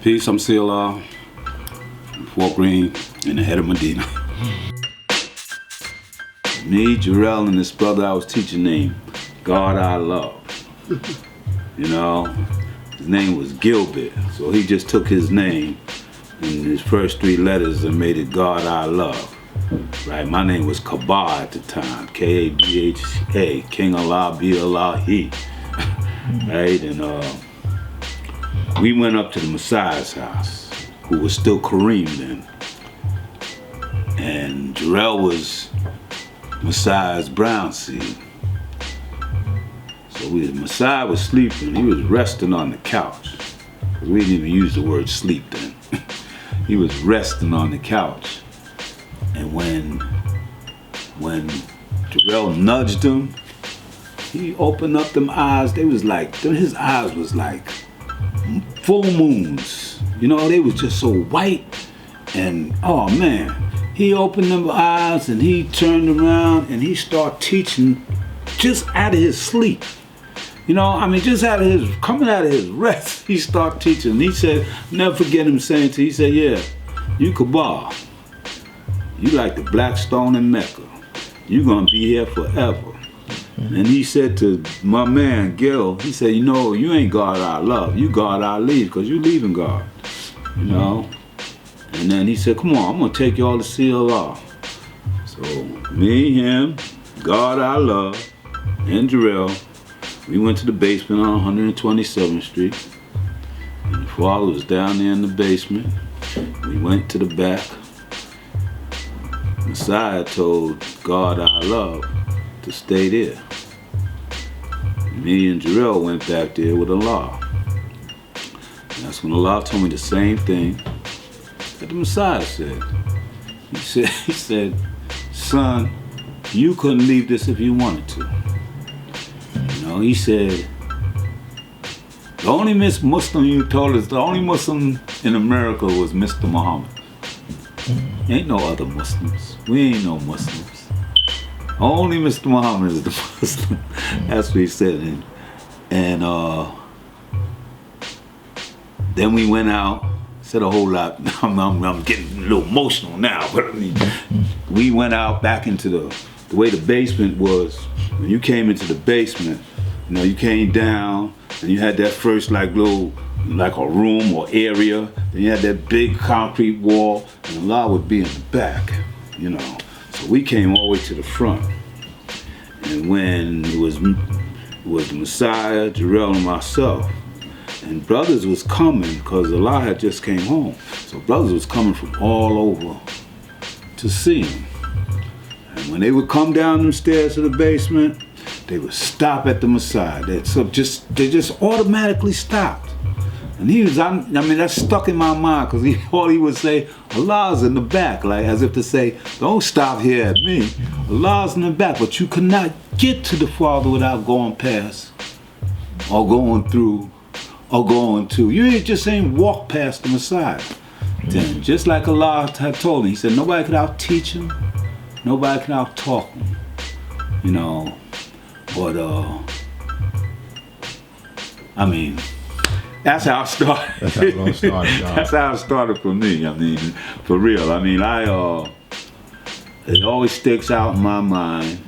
Peace, I'm CLR, Fort Greene, and the head of Medina. Me, Jarrell, and this brother I was teaching named God I Love. You know, his name was Gilbert, so he just took his name and his first three letters and made it God I Love. Right, my name was Kabah at the time, K-A-B-H-A, King Allah, B-Allah, He. Right, and we went up to the Messiah's house, who was still Kareem then. And Jarrell was Messiah's brown seed. So the Messiah was sleeping, he was resting on the couch. We didn't even use the word sleep then. He was resting on the couch. And when Jarrell nudged him, he opened up them eyes. They was like, his eyes was like full moons. You know, they was just so white. And oh man, he opened them eyes and he turned around and he started teaching just out of his sleep. You know, I mean, just coming out of his rest, he started teaching. And he said, never forget him saying to, he said, yeah, you Kabah. You like the black stone in Mecca. You gonna be here forever. And he said to my man, Gil, he said, you know, you ain't God I love, you God I leave, because you leaving God, you know? And then he said, come on, I'm gonna take you all to CLR. So me, him, God I love, and Jarrell, we went to the basement on 127th Street. And the father was down there in the basement. We went to the back. Messiah told God I love to stay there. Me and Jarrell went back there with Allah. And that's when Allah told me the same thing that the Messiah said. He said, son, you couldn't leave this if you wanted to. You know, he said, the only Muslim you told us, the only Muslim in America was Mr. Muhammad. Ain't no other Muslims. We ain't no Muslims. Only Mr. Muhammad is the Muslim. That's what he said. And then we went out, said a whole lot. I'm getting a little emotional now, but I mean, we went out back into the way the basement was. When you came into the basement, you know, you came down and you had that first like little, like a room or area. Then you had that big concrete wall, and Allah would be in the back, you know. So we came all the way to the front. And when it was the Messiah, Jarrell, and myself, and brothers was coming because Allah had just came home. So brothers was coming from all over to see him. And when they would come down them stairs to the basement, they would stop at the Messiah. They just automatically stopped. And I mean, that stuck in my mind because all he would say, Allah's in the back, like as if to say, don't stop here at me. Allah's in the back, but you cannot get to the Father without going past, or going through, or going to. You just ain't walk past the Messiah. Then, just like Allah had told him, he said, nobody could out teach him, nobody could out talk him, you know. But I mean, that's how it started. That's how it all started. That's how it started for me. I mean, for real. I mean, it always sticks out in my mind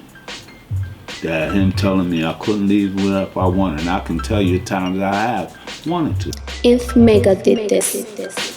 that him telling me I couldn't leave if I wanted. And I can tell you times I have wanted to. If Mecca did this.